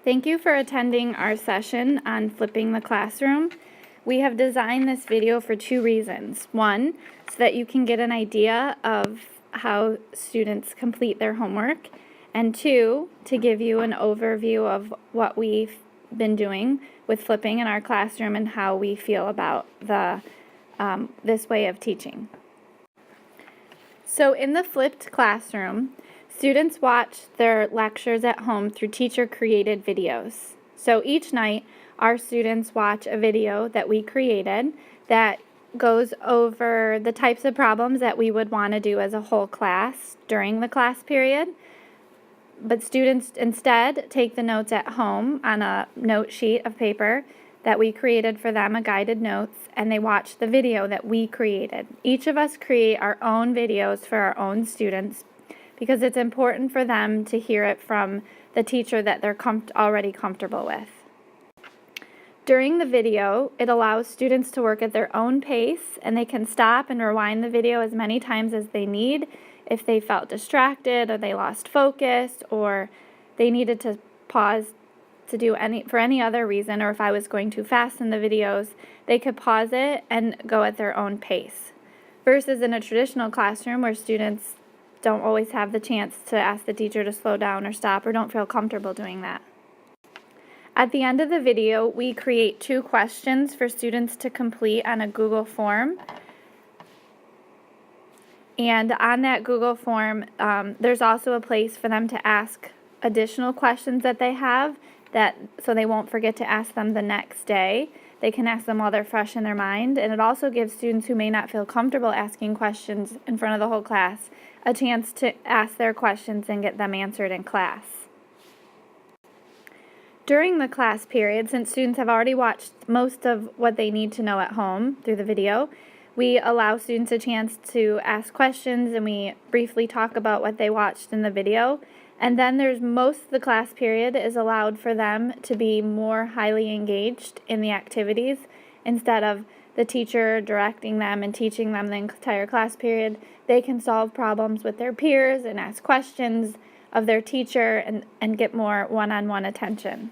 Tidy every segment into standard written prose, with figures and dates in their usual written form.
Thank you for attending our session on flipping the classroom. We have designed this video for two reasons. One, so that you can get an idea of how students complete their homework, and two, to give you an overview of what we've been doing with flipping in our classroom and how we feel about this way of teaching. So in the flipped classroom, students watch their lectures at home through teacher-created videos. So each night, our students watch a video that we created that goes over the types of problems that we would want to do as a whole class during the class period. But students instead take the notes at home on a note sheet of paper that we created for them, a guided notes, and they watch the video that we created. Each of us create our own videos for our own students because it's important for them to hear it from the teacher that they're already comfortable with. During the video, it allows students to work at their own pace, and they can stop and rewind the video as many times as they need if they felt distracted or they lost focus or they needed to pause to do for any other reason, or if I was going too fast in the videos, they could pause it and go at their own pace. Versus in a traditional classroom where students don't always have the chance to ask the teacher to slow down or stop or don't feel comfortable doing that. At the end of the video, we create 2 questions for students to complete on a Google form. And on that Google form, there's also a place for them to ask additional questions that they have so they won't forget to ask them the next day. They can ask them while they're fresh in their mind, and it also gives students who may not feel comfortable asking questions in front of the whole class a chance to ask their questions and get them answered in class. During the class period, since students have already watched most of what they need to know at home through the video, we allow students a chance to ask questions and we briefly talk about what they watched in the video. And then there's most of the class period is allowed for them to be more highly engaged in the activities instead of the teacher directing them and teaching them the entire class period. They can solve problems with their peers and ask questions of their teacher and get more one-on-one attention.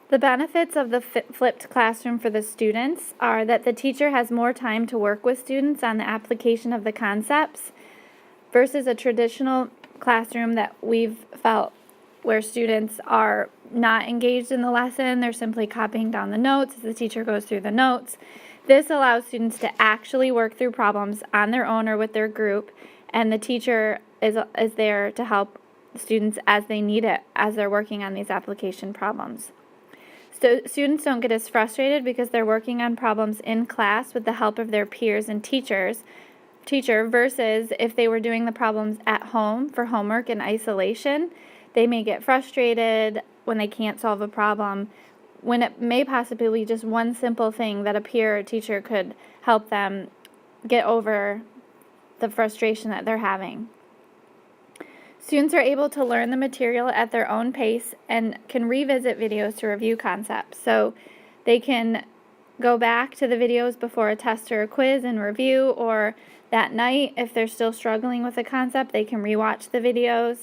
The benefits of the flipped classroom for the students are that the teacher has more time to work with students on the application of the concepts versus a traditional classroom that we've felt where students are not engaged in the lesson. They're simply copying down the notes as the teacher goes through the notes. This allows students to actually work through problems on their own or with their group, and the teacher is there to help students as they need it as they're working on these application problems. So students don't get as frustrated because they're working on problems in class with the help of their peers and teacher versus if they were doing the problems at home for homework in isolation. They may get frustrated when they can't solve a problem, when it may possibly be just one simple thing that a peer or teacher could help them get over the frustration that they're having. Students are able to learn the material at their own pace and can revisit videos to review concepts. So they can go back to the videos before a test or a quiz and review, or that night, if they're still struggling with a concept, they can rewatch the videos.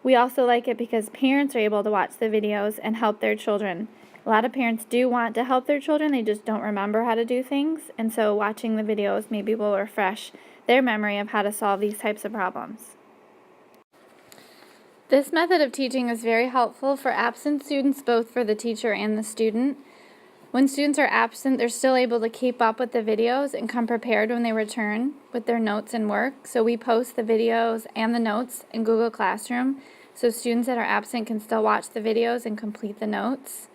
We also like it because parents are able to watch the videos and help their children. A lot of parents do want to help their children, they just don't remember how to do things, and so watching the videos maybe will refresh their memory of how to solve these types of problems. This method of teaching is very helpful for absent students, both for the teacher and the student. When students are absent, they're still able to keep up with the videos and come prepared when they return with their notes and work. So we post the videos and the notes in Google Classroom so students that are absent can still watch the videos and complete the notes.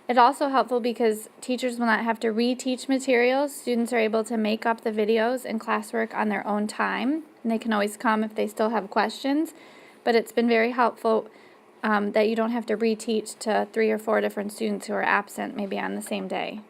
It's also helpful because teachers will not have to reteach materials. Students are able to make up the videos and classwork on their own time, and they can always come if they still have questions. But it's been very helpful that you don't have to reteach to 3 or 4 different students who are absent maybe on the same day.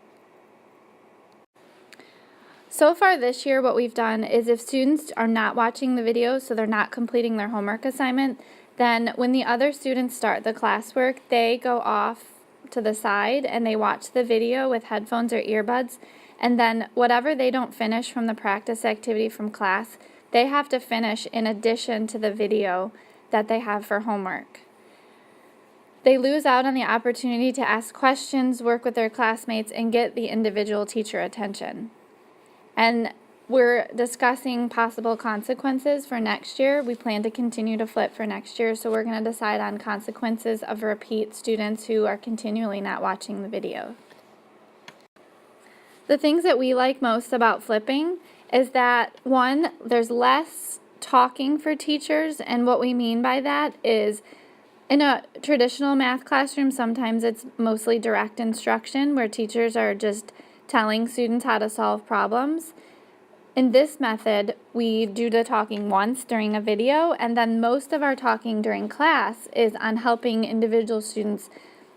So far this year, what we've done is if students are not watching the videos, so they're not completing their homework assignment, then when the other students start the classwork, they go off to the side and they watch the video with headphones or earbuds, and then whatever they don't finish from the practice activity from class, they have to finish in addition to the video that they have for homework. They lose out on the opportunity to ask questions, work with their classmates, and get the individual teacher attention. And we're discussing possible consequences for next year. We plan to continue to flip for next year, so we're going to decide on consequences of repeat students who are continually not watching the video. The things that we like most about flipping is that, one, there's less talking for teachers, and what we mean by that is in a traditional math classroom, sometimes it's mostly direct instruction where teachers are just telling students how to solve problems. In this method, we do the talking once during a video, and then most of our talking during class is on helping individual students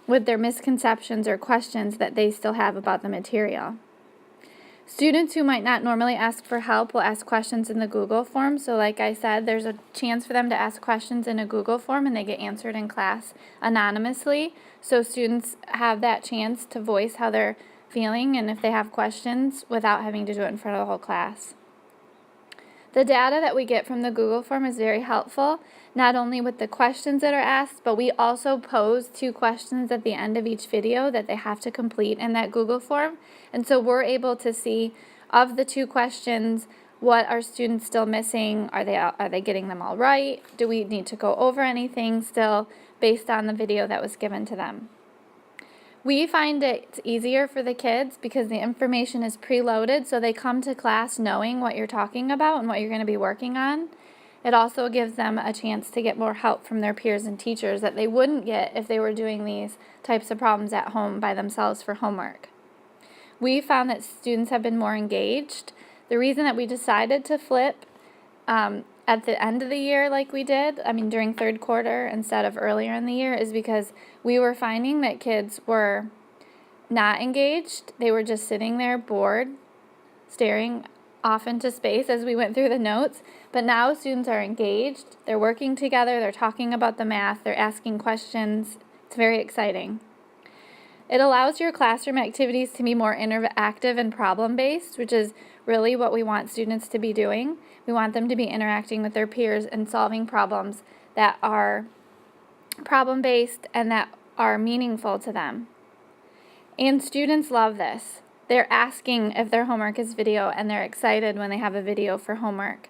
with their misconceptions or questions that they still have about the material. Students who might not normally ask for help will ask questions in the Google form. So like I said, there's a chance for them to ask questions in a Google form and they get answered in class anonymously. So students have that chance to voice how they're feeling and if they have questions without having to do it in front of the whole class. The data that we get from the Google form is very helpful, not only with the questions that are asked, but we also pose 2 questions at the end of each video that they have to complete in that Google form. And so we're able to see, of the 2 questions, what are students still missing? Are they getting them all right? Do we need to go over anything still based on the video that was given to them? We find it easier for the kids because the information is preloaded, so they come to class knowing what you're talking about and what you're going to be working on. It also gives them a chance to get more help from their peers and teachers that they wouldn't get if they were doing these types of problems at home by themselves for homework. We found that students have been more engaged. The reason that we decided to flip at the end of the year like we did, during third quarter instead of earlier in the year, is because we were finding that kids were not engaged. They were just sitting there bored, staring off into space as we went through the notes. But now students are engaged, they're working together, they're talking about the math, they're asking questions. It's very exciting. It allows your classroom activities to be more interactive and problem-based, which is really what we want students to be doing. We want them to be interacting with their peers and solving problems that are problem-based and that are meaningful to them. And students love this. They're asking if their homework is video, and they're excited when they have a video for homework.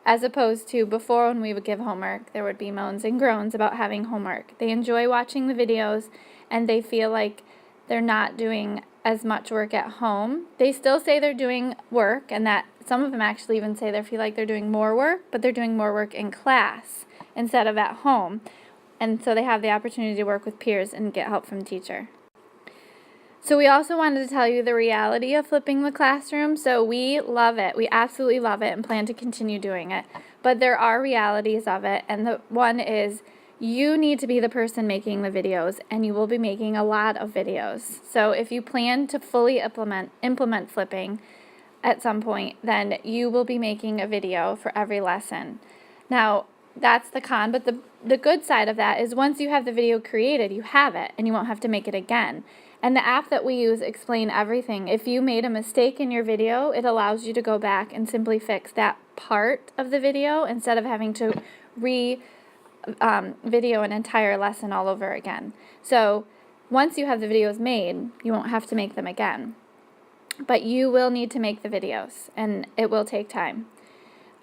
As opposed to before, when we would give homework, there would be moans and groans about having homework. They enjoy watching the videos, and they feel like they're not doing as much work at home. They still say they're doing work, and that some of them actually even say they feel like they're doing more work, but they're doing more work in class instead of at home. And so they have the opportunity to work with peers and get help from the teacher. So we also wanted to tell you the reality of flipping the classroom. So we love it. We absolutely love it and plan to continue doing it. But there are realities of it, and the one is you need to be the person making the videos, and you will be making a lot of videos. So if you plan to fully implement flipping at some point, then you will be making a video for every lesson. Now, that's the con, but the good side of that is once you have the video created, you have it, and you won't have to make it again. And the app that we use explains everything. If you made a mistake in your video, it allows you to go back and simply fix that part of the video instead of having to video an entire lesson all over again. So once you have the videos made, you won't have to make them again. But you will need to make the videos, and it will take time.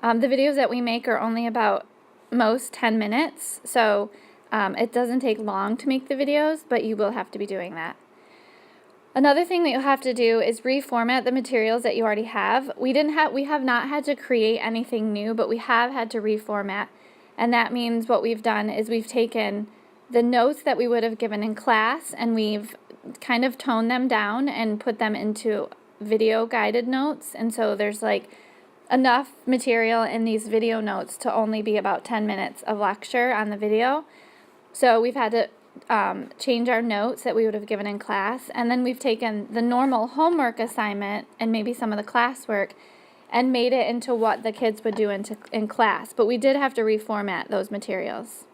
The videos that we make are only about most 10 minutes, so it doesn't take long to make the videos, but you will have to be doing that. Another thing that you'll have to do is reformat the materials that you already have. We have not had to create anything new, but we have had to reformat. And that means what we've done is we've taken the notes that we would have given in class and we've kind of toned them down and put them into video guided notes. And so there's like enough material in these video notes to only be about 10 minutes of lecture on the video. So we've had to change our notes that we would have given in class, and then we've taken the normal homework assignment and maybe some of the classwork and made it into what the kids would do in class, but we did have to reformat those materials.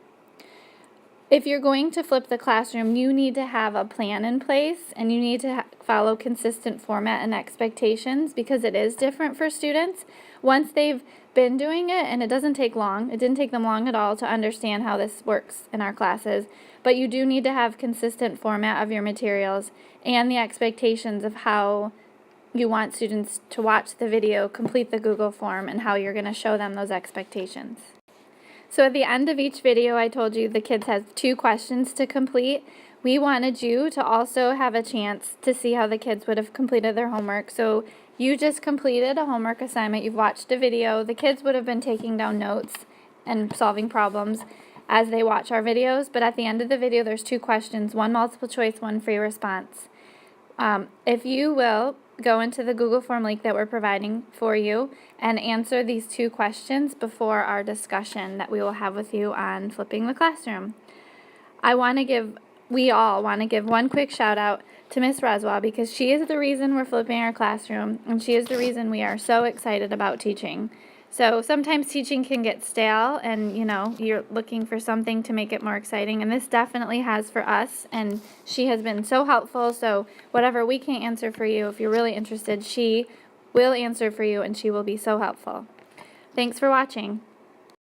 If you're going to flip the classroom, you need to have a plan in place, and you need to follow consistent format and expectations, because it is different for students. Once they've been doing it, and it didn't take them long at all to understand how this works in our classes, but you do need to have consistent format of your materials and the expectations of how you want students to watch the video, complete the Google form, and how you're going to show them those expectations. So at the end of each video, I told you the kids have 2 questions to complete. We wanted you to also have a chance to see how the kids would have completed their homework. So you just completed a homework assignment, you've watched a video, the kids would have been taking down notes and solving problems as they watch our videos, but at the end of the video there's 2 questions, 1 multiple choice, 1 free response. If you will go into the Google form link that we're providing for you and answer these 2 questions before our discussion that we will have with you on flipping the classroom. We all want to give one quick shout out to Miss Reswell, because she is the reason we're flipping our classroom, and she is the reason we are so excited about teaching. So sometimes teaching can get stale, and you're looking for something to make it more exciting, and this definitely has for us, and she has been so helpful. So whatever we can't answer for you, if you're really interested, she will answer for you, and she will be so helpful. Thanks for watching.